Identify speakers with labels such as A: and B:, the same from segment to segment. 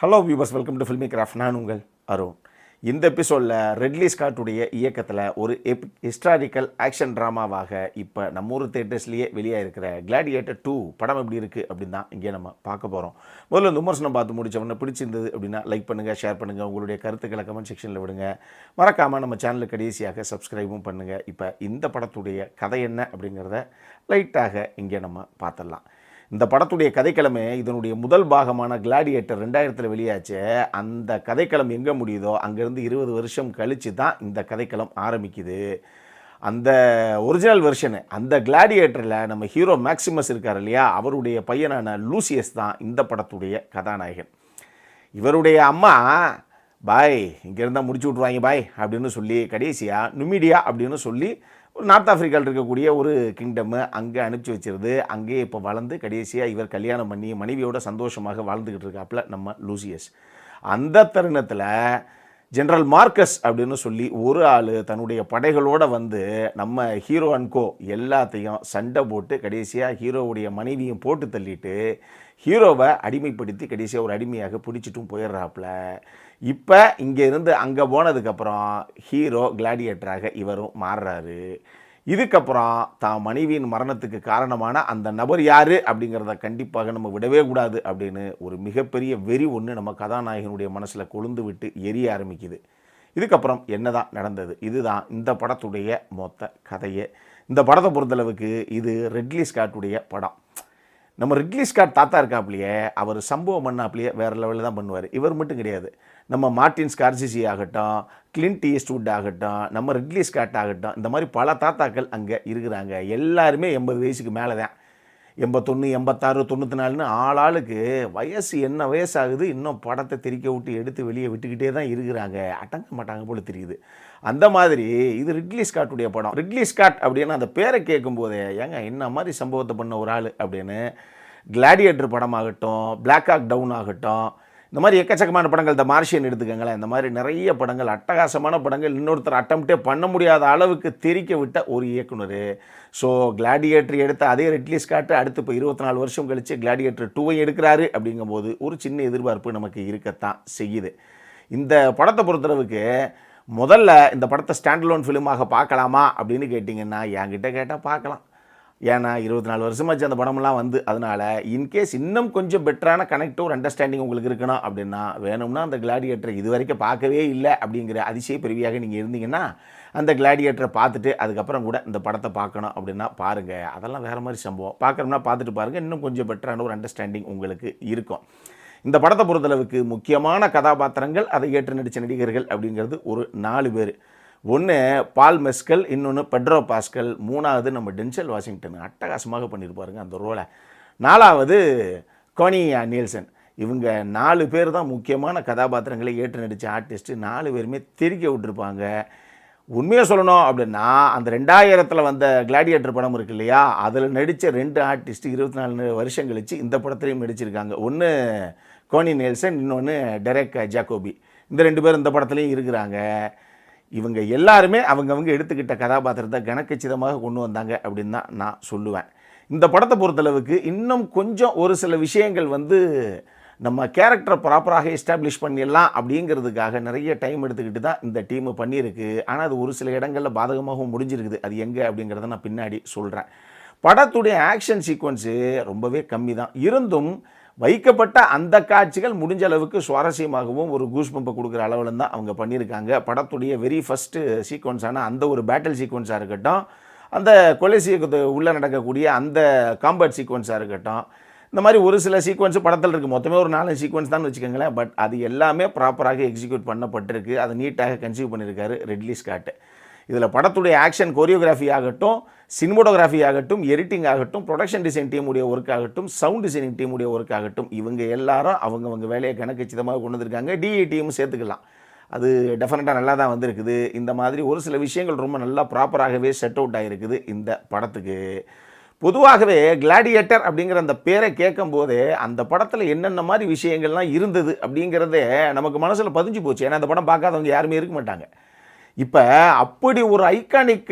A: Hello viewers, welcome to filmi craft. நான் உங்கள் அருண். இந்த எபிசோடில் ரெட்லி ஸ்காட்டுடைய இயக்கத்தில் ஒரு ஹிஸ்டாரிக்கல் ஆக்ஷன் ட்ராமாவாக இப்போ நம்ம ஊர் தேட்டர்ஸ்லேயே வெளியாக இருக்கிற கிளாடியேட்டர் 2 படம் எப்படி இருக்குது அப்படின்னு தான் இங்கே நம்ம பார்க்க போகிறோம். முதல்ல இந்த விமர்சனம் பார்த்து முடிச்சவொன்னே பிடிச்சிருந்தது அப்படின்னா லைக் பண்ணுங்கள், ஷேர் பண்ணுங்கள், உங்களுடைய கருத்துக்களை கமெண்ட் செக்ஷனில் விடுங்க. மறக்காமல் நம்ம சேனலுக்கு கடைசியாக சப்ஸ்கிரைபும் பண்ணுங்கள். இப்போ இந்த படத்துடைய கதை என்ன அப்படிங்கிறத லைட்டாக இங்கே நம்ம பார்த்துடலாம். இந்த படத்துடைய கதைக்களமே இதனுடைய முதல் பாகமான கிளாடியேட்டர் 2000 வெளியாச்சு. அந்த கதைக்களம் எங்கே முடியுதோ அங்கேருந்து 20 வருஷம் கழித்து தான் இந்த கதைக்களம் ஆரம்பிக்குது. அந்த ஒரிஜினல் வெர்ஷனு அந்த கிளாடியேட்டரில் நம்ம ஹீரோ மேக்சிமஸ் இருக்கார் இல்லையா, அவருடைய பையனான லூசியஸ் தான் இந்த படத்துடைய கதாநாயகன். இவருடைய அம்மா பாய் இங்கேருந்தால் முடிச்சு விட்ருவாங்க பாய் அப்படின்னு சொல்லி கடைசியாக நுமிடியா அப்படின்னு சொல்லி ஒரு நார்த் ஆஃப்ரிக்காவில் இருக்கக்கூடிய ஒரு கிங்டம்மு அங்கே அனுப்பிச்சி வச்சிருது. அங்கேயே இப்போ வளர்ந்து கடைசியாக இவர் கல்யாணம் பண்ணி மனைவியோட சந்தோஷமாக வாழ்ந்துக்கிட்டு இருக்காப்புல நம்ம லூசியஸ். அந்த தருணத்தில் ஜெனரல் மார்க்கஸ் அப்படின்னு சொல்லி ஒரு ஆள் தன்னுடைய படைகளோடு வந்து நம்ம ஹீரோ அன்கோ எல்லாத்தையும் சண்டை போட்டு கடைசியாக ஹீரோவுடைய மனைவியும் போட்டு தள்ளிட்டு ஹீரோவை அடிமைப்படுத்தி கடைசியாக ஒரு அடிமையாக பிடிச்சிட்டும் போயிடுறாப்புல. இப்போ இங்கேருந்து அங்கே போனதுக்கப்புறம் ஹீரோ கிளாடியேட்டராக இவரும் மாறுறாரு. இதுக்கப்புறம் தான் மனைவியின் மரணத்துக்கு காரணமான அந்த நபர் யார் அப்படிங்கிறத கண்டிப்பாக நம்ம விடவே கூடாது அப்படின்னு ஒரு மிகப்பெரிய வெறி ஒன்று நம்ம கதாநாயகனுடைய மனசில் கொழுந்து விட்டு எரிய ஆரம்பிக்குது. இதுக்கப்புறம் என்ன தான் நடந்தது, இதுதான் இந்த படத்துடைய மொத்த கதையே. இந்த படத்தை பொறுத்தளவுக்கு இது ரெட்லி ஸ்காட்டுடைய படம். நம்ம ரெட்லி ஸ்காட் தாத்தா இருக்காப்லையே, அவர் சம்பவம் பண்ணாப்லையே வேறு லெவலில் தான் பண்ணுவார். இவர் மட்டும் கிடையாது, நம்ம மார்ட்டின் ஸ்கார்சிசி ஆகட்டும், கிளின்ட் ஈஸ்ட்வுட் ஆகட்டும், நம்ம ரெட்லி ஸ்காட் ஆகட்டும், இந்த மாதிரி பல தாத்தாக்கள் அங்கே இருக்கிறாங்க. எல்லாருமே 80 வயசுக்கு மேலே தான். 81, 86, 94ன்னு ஆளாளுக்கு வயசு என்ன வயசாகுது, இன்னும் படத்தை திரிக்க விட்டு எடுத்து வெளியே விட்டுக்கிட்டே தான் இருக்கிறாங்க. அடங்க மாட்டாங்க போல தெரியுது. அந்த மாதிரி இது ரிட்லி ஸ்காட்டுடைய படம். ரிட்லி ஸ்காட் அப்படின்னு அந்த பேரை கேட்கும்போதே ஏங்க என்ன மாதிரி சம்பவத்தை பண்ண ஒரு ஆள் அப்படின்னு கிளாடியேட்டர் படமாகட்டும், பிளாக் ஹாக் டவுன் ஆகட்டும், இந்த மாதிரி எக்கச்சக்கமான படங்கள், இந்த மார்ஷியன் எடுத்துக்கங்களேன், இந்த மாதிரி நிறைய படங்கள், அட்டகாசமான படங்கள், இன்னொருத்தர் அட்டம்ப்டே பண்ண முடியாத அளவுக்கு தெரிக்க விட்ட ஒரு இயக்குனர். ஸோ கிளாடியேட்டர் எடுத்த அதே ரெட்லி ஸ்காட்டு அடுத்து இப்போ 24 வருஷம் கழித்து கிளாடியேட்டர் 2 எடுக்கிறாரு அப்படிங்கும்போது ஒரு சின்ன எதிர்பார்ப்பு நமக்கு இருக்கத்தான் செய்யுது. இந்த படத்தை பொறுத்தளவுக்கு முதல்ல இந்த படத்தை ஸ்டாண்டலோன் ஃபிலிமாக பார்க்கலாமா அப்படின்னு கேட்டிங்கன்னா என்கிட்ட கேட்டால் பார்க்கலாம். ஏன்னா 24 வருஷமாச்சு அந்த படமெல்லாம் வந்து. அதனால் இன்கேஸ் இன்னும் கொஞ்சம் பெட்டரான கனெக்ட் ஒரு அண்டர்ஸ்டாண்டிங் உங்களுக்கு இருக்கணும் அப்படின்னா வேணும்னா அந்த கிளாடியேட்டரை இது வரைக்கும் பார்க்கவே இல்லை அப்படிங்கிற அதிசய பிரிவியாக நீங்கள் இருந்தீங்கன்னா அந்த கிளாடியேட்டரை பார்த்துட்டு அதுக்கப்புறம் கூட இந்த படத்தை பார்க்கணும் அப்படின்னா பாருங்கள். அதெல்லாம் வேறு மாதிரி சம்பவம். பார்க்குறோம்னா பார்த்துட்டு பாருங்கள், இன்னும் கொஞ்சம் பெட்டரான ஒரு அண்டர்ஸ்டாண்டிங் உங்களுக்கு இருக்கும். இந்த படத்தை பொறுத்தளவுக்கு முக்கியமான கதாபாத்திரங்கள், அதை ஏற்று நடித்த நடிகர்கள் அப்படிங்கிறது ஒரு 4 பேர். ஒன்று பால் மெஸ்கல், இன்னொன்று பெட்ரோ பாஸ்கல், 3வது நம்ம டென்சல் வாஷிங்டன் அட்டகாசமாக பண்ணியிருப்பாருங்க அந்த ரோலை, 4வது கோனி நீல்சன். இவங்க 4 பேர் தான் முக்கியமான கதாபாத்திரங்களை ஏற்று நடித்த ஆர்டிஸ்ட்டு. 4 பேருமே தெரிக்க விட்டுருப்பாங்க. உண்மையாக சொல்லணும் அப்படின்னா அந்த 2000 வந்த கிளாடியேட்டர் படம் இருக்கு இல்லையா, அதில் நடித்த 2 ஆர்டிஸ்ட்டு 24 வருஷம் கழித்து இந்த படத்துலையும் நடிச்சிருக்காங்க. ஒன்று கோனி நீல்சன், இன்னொன்று டெரெக் ஜாக்கோபி. இந்த 2 பேர் இந்த படத்துலையும் இருக்கிறாங்க. இவங்க எல்லாருமே அவங்கவங்க எடுத்துக்கிட்ட கதாபாத்திரத்தை கனக்கச்சிதமாக கொண்டு வந்தாங்க அப்படின்னு தான் நான் சொல்லுவேன். இந்த படத்தை பொறுத்தளவுக்கு இன்னும் கொஞ்சம் ஒரு சில விஷயங்கள் வந்து நம்ம கேரக்டரை ப்ராப்பராக எஸ்டாப்ளிஷ் பண்ணிடலாம் அப்படிங்கிறதுக்காக நிறைய டைம் எடுத்துக்கிட்டு தான் இந்த டீமு பண்ணியிருக்கு. ஆனால் அது ஒரு சில இடங்களில் பாதகமாகவும் முடிஞ்சிருக்குது. அது எங்கே அப்படிங்கிறத நான் பின்னாடி சொல்கிறேன். படத்துடைய ஆக்ஷன் சீக்வன்ஸு ரொம்பவே கம்மி தான். இருந்தும் வைக்கப்பட்ட அந்த காட்சிகள் முடிஞ்ச அளவுக்கு சுவாரஸ்யமாகவும் ஒரு கூஸ் பம்பை கொடுக்குற அளவில் தான் அவங்க பண்ணியிருக்காங்க. படத்துடைய வெரி ஃபஸ்ட்டு சீக்வன்ஸான அந்த ஒரு பேட்டில் சீக்வன்ஸாக இருக்கட்டும், அந்த கொலை உள்ளே நடக்கக்கூடிய அந்த காம்பேட் சீக்வன்ஸாக இருக்கட்டும், இந்த மாதிரி ஒரு சில சீக்வன்ஸு படத்தில் இருக்குது. மொத்தமே ஒரு 4 சீக்வன்ஸ் தான் வச்சுக்கோங்களேன். பட் அது எல்லாமே ப்ராப்பராக எக்ஸிக்யூட் பண்ணப்பட்டிருக்கு. அதை நீட்டாக கன்சீவ் பண்ணியிருக்காரு ரெட்லி ஸ்காட். இதில் படத்துடைய ஆக்ஷன் கோரியோகிராஃபி ஆகட்டும், சினிமோட்டோகிராஃபி ஆகட்டும், எடிட்டிங் ஆகட்டும், ப்ரொடக்ஷன் டிசைன் டீமுடைய ஒர்க் ஆகட்டும், சவுண்ட் டிசைனிங் டீமுடைய ஒர்க் ஆகட்டும், இவங்க எல்லாரும் அவங்கவங்க வேலையை கணக்கச்சிதமாக கொண்டு வந்திருக்காங்க. டிஇ டீமும் சேர்த்துக்கலாம். அது டெஃபினட்டாக நல்லா தான் வந்திருக்குது. இந்த மாதிரி ஒரு சில விஷயங்கள் ரொம்ப நல்லா ப்ராப்பராகவே செட் அவுட் ஆகிருக்குது இந்த படத்துக்கு. பொதுவாகவே கிளாடியேட்டர் அப்படிங்கிற அந்த பேரை கேட்கும் போதே அந்த படத்தில் என்னென்ன மாதிரி விஷயங்கள்லாம் இருந்தது அப்படிங்கிறதே நமக்கு மனசில் பதிஞ்சு போச்சு. ஏன்னா அந்த படம் பார்க்காதவங்க யாருமே இருக்க மாட்டாங்க. இப்போ அப்படி ஒரு ஐகானிக்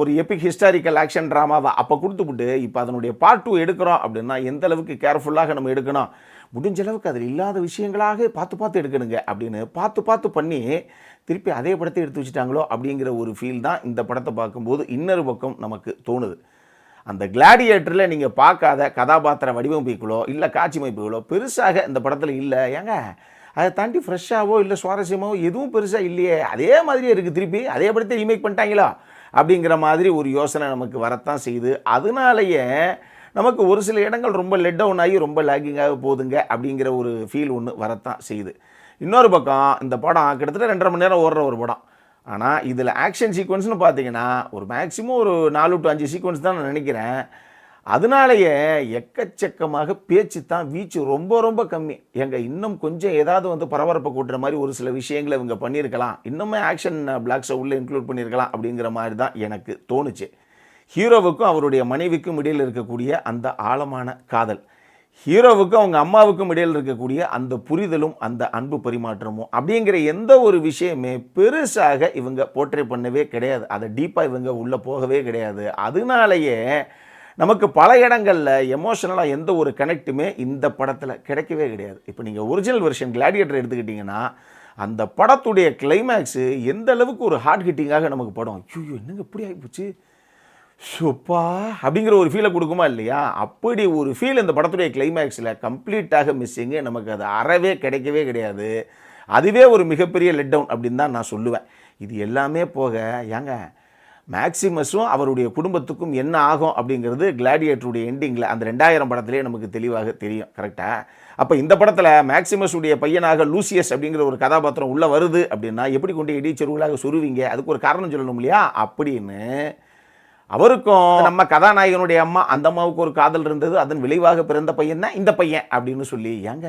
A: ஒரு எபிக் ஹிஸ்டாரிக்கல் ஆக்ஷன் ட்ராமாவை அப்போ கொடுத்துவிட்டு இப்போ அதனுடைய பார்ட் 2 எடுக்கிறோம் அப்படின்னா எந்த அளவுக்கு கேர்ஃபுல்லாக நம்ம எடுக்கணும், முடிஞ்ச அளவுக்கு அதில் இல்லாத விஷயங்களாக பார்த்து எடுக்கணுங்க அப்படின்னு பார்த்து பண்ணி திருப்பி அதே படத்தை எடுத்து வச்சுட்டாங்களோ அப்படிங்கிற ஒரு ஃபீல் தான் இந்த படத்தை பார்க்கும்போது இன்னொரு பக்கம் நமக்கு தோணுது. அந்த கிளாடியேட்டரில் நீங்கள் பார்க்காத கதாபாத்திர வடிவமைப்புகளோ இல்லை காட்சி அமைப்புகளோ பெருசாக இந்த படத்தில் இல்லை. ஏங்க அதை தாண்டி ஃப்ரெஷ்ஷாகவோ இல்லை சுவாரஸ்யமாவோ எதுவும் பெருசாக இல்லையே, அதே மாதிரியே இருக்குது, திருப்பி அதே படத்தை ரீமேக் பண்ணிட்டாங்களா அப்படிங்கிற மாதிரி ஒரு யோசனை நமக்கு வரத்தான் செய்யுது. அதனாலேயே நமக்கு ஒரு சில இடங்கள் ரொம்ப லெட் டவுன் ஆகி ரொம்ப லேக்கிங்காக போகுதுங்க அப்படிங்கிற ஒரு ஃபீல் ஒன்று வரத்தான் செய்யுது. இன்னொரு பக்கம் இந்த படம் கிட்டத்தட்ட 2.5 மணி நேரம் ஓடுற ஒரு படம். ஆனால் இதில் ஆக்ஷன் சீக்வன்ஸ்னு பார்த்தீங்கன்னா ஒரு மேக்ஸிமம் ஒரு 4 to 5 சீக்வன்ஸ் தான் நான் நினைக்கிறேன். அதனாலேயே எக்கச்சக்கமாக பேச்சு தான், வீச்சு ரொம்ப கம்மி. இன்னும் கொஞ்சம் ஏதாவது பரபரப்பை கூட்டுற மாதிரி ஒரு சில விஷயங்களை இவங்க பண்ணியிருக்கலாம், இன்னுமே ஆக்ஷன் பிளாக்ஸை உள்ளே இன்க்ளூட் பண்ணியிருக்கலாம் அப்படிங்கிற மாதிரி தான் எனக்கு தோணுச்சு. ஹீரோவுக்கும் அவருடைய மனைவிக்கும் இடையில் இருக்கக்கூடிய அந்த ஆழமான காதல், ஹீரோவுக்கும் அவங்க அம்மாவுக்கும் இடையில் இருக்கக்கூடிய அந்த புரிதலும் அந்த அன்பு பரிமாற்றமும் அப்படிங்கிற எந்த ஒரு விஷயமே பெருசாக இவங்க போர்ட்ரே பண்ணவே கிடையாது. அதை டீப்பாக இவங்க உள்ளே போகவே கிடையாது. அதனாலேயே நமக்கு பல இடங்களில் எமோஷனலாக எந்த ஒரு கனெக்ட்டுமே இந்த படத்தில் கிடைக்கவே கிடையாது. இப்போ நீங்கள் ஒரிஜினல் வெர்ஷன் கிளாடியேட்டர் எடுத்துக்கிட்டிங்கன்னா அந்த படத்துடைய கிளைமேக்ஸு எந்த அளவுக்கு ஒரு ஹார்ட் ஹிட்டிங்காக நமக்கு படம், ஐயோ என்னங்க இப்படி ஆகிப்போச்சு சூப்பா அப்படிங்கிற ஒரு ஃபீலை கொடுக்குமா இல்லையா, அப்படி ஒரு ஃபீல் இந்த படத்துடைய கிளைமேக்ஸில் கம்ப்ளீட்டாக மிஸ்ஸிங்கு, நமக்கு அது அறவே கிடைக்கவே கிடையாது. அதுவே ஒரு மிகப்பெரிய லெட் டவுன் அப்படின்னு தான் நான் சொல்லுவேன். இது எல்லாமே போக ஏங்க மேக்ஸிமஸும் அவருடைய குடும்பத்துக்கும் என்ன ஆகும் அப்படிங்கிறது கிளாடியேட்டருடைய எண்டிங்கில் அந்த 2000 படத்திலே நமக்கு தெளிவாக தெரியும். கரெக்டாக? அப்போ இந்த படத்தில் மேக்ஸிமஸுடைய பையனாக லூசியஸ் அப்படிங்கிற ஒரு கதாபாத்திரம் உள்ளே வருது அப்படின்னா எப்படி கொண்டு இடிச்செருவுகளாக சொருவீங்க, அதுக்கு ஒரு காரணம் சொல்லணும் இல்லையா அப்படின்னு அவருக்கும் நம்ம கதாநாயகனுடைய அம்மா, அந்த அம்மாவுக்கு ஒரு காதல் இருந்தது, அதன் விளைவாக பிறந்த பையன் தான் இந்த பையன் அப்படின்னு சொல்லி, ஏங்க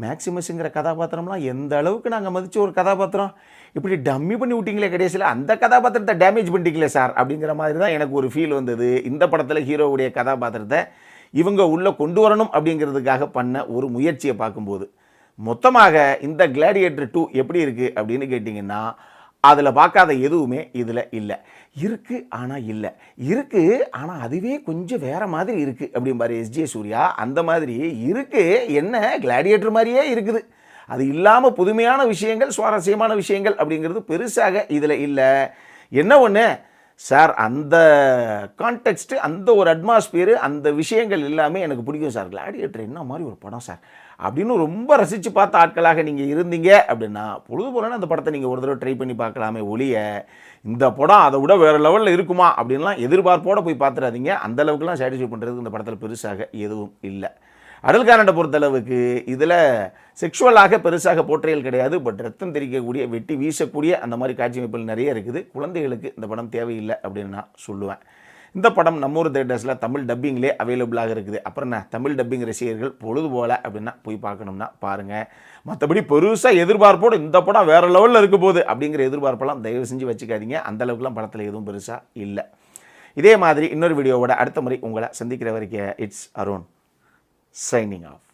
A: மேக்ஸிமஸுங்கிற கதாபாத்திரம்லாம் எந்த அளவுக்கு நாங்கள் மதித்த ஒரு கதாபாத்திரம், இப்படி டம்மி பண்ணி விட்டிங்களே, கடைசியில் அந்த கதாபாத்திரத்தை டேமேஜ் பண்ணிட்டீங்களே சார் அப்படிங்கிற மாதிரி தான் எனக்கு ஒரு ஃபீல் வந்தது. இந்த படத்தில் ஹீரோவுடைய கதாபாத்திரத்தை இவங்க உள்ளே கொண்டு வரணும் அப்படிங்கிறதுக்காக பண்ண ஒரு முயற்சியை பார்க்கும்போது மொத்தமாக இந்த கிளாடியேட்டர் 2 எப்படி இருக்குது அப்படின்னு கேட்டிங்கன்னா அதில் பார்க்காத எதுவுமே இதில் இல்லை. இருக்குது ஆனால் இல்லை, இருக்குது ஆனால் அதுவே கொஞ்சம் வேறு மாதிரி இருக்குது அப்படிம்பாரு எஸ்ஜே சூர்யா. அந்த மாதிரி இருக்குது, என்ன கிளாடியேட்டர் மாதிரியே இருக்குது, அது இல்லாமல் புதுமையான விஷயங்கள் சுவாரஸ்யமான விஷயங்கள் அப்படிங்கிறது பெருசாக இதில் இல்லை. என்ன ஒன்று சார், அந்த கான்டெக்ஸ்ட்டு, அந்த ஒரு அட்மாஸ்பியரு, அந்த விஷயங்கள் எல்லாமே எனக்கு பிடிக்கும் சார். கிளாடியேட்டர் என்ன மாதிரி ஒரு படம் சார் அப்படின்னு ரொம்ப ரசித்து பார்த்த ஆட்களாக நீங்கள் இருந்தீங்க அப்படின்னா பொழுது போலன்னு அந்த படத்தை நீங்கள் ஒரு தடவை ட்ரை பண்ணி பார்க்கலாமே ஒழிய இந்த படம் அதை விட வேறு லெவலில் இருக்குமா அப்படின்லாம் எதிர்பார்ப்போடு போய் பார்த்துடாதீங்க. அந்தளவுக்குலாம் சாட்டிஸ்ஃபை பண்ணுறதுக்கு இந்த படத்தில் பெருசாக எதுவும் இல்லை. அடல்காரண்டை பொறுத்தளவுக்கு இதில் செக்ஷுவலாக பெருசாக போர்ட்ரேயல் கிடையாது. பட் ரத்தம் தெரிக்கக்கூடிய, வெட்டி வீசக்கூடிய அந்த மாதிரி காட்சி அமைப்புகள் நிறைய இருக்குது. குழந்தைகளுக்கு இந்த படம் தேவையில்லை அப்படின்னு நான் சொல்லுவேன். இந்த படம் நம்ம ஊர் தேட்டர்ஸில் தமிழ் டப்பிங்லேயே அவைலபிளாக இருக்குது. அப்புறம் என்ன, தமிழ் டப்பிங் ரசிகர்கள் பொழுது போல் அப்படின்னா போய் பார்க்கணும்னா பாருங்கள். மற்றபடி பெருசாக எதிர்பார்ப்போடு இந்த படம் வேறு லெவலில் இருக்க போகுது அப்படிங்கிற எதிர்பார்ப்பெல்லாம் தயவு செஞ்சு வச்சுக்காதீங்க. அந்தளவுக்குலாம் படத்தில் எதுவும் பெருசாக இல்லை. இதே மாதிரி இன்னொரு வீடியோவோட அடுத்த முறை உங்களை சந்திக்கிற வரைக்கும் இட்ஸ் அருண் signing off.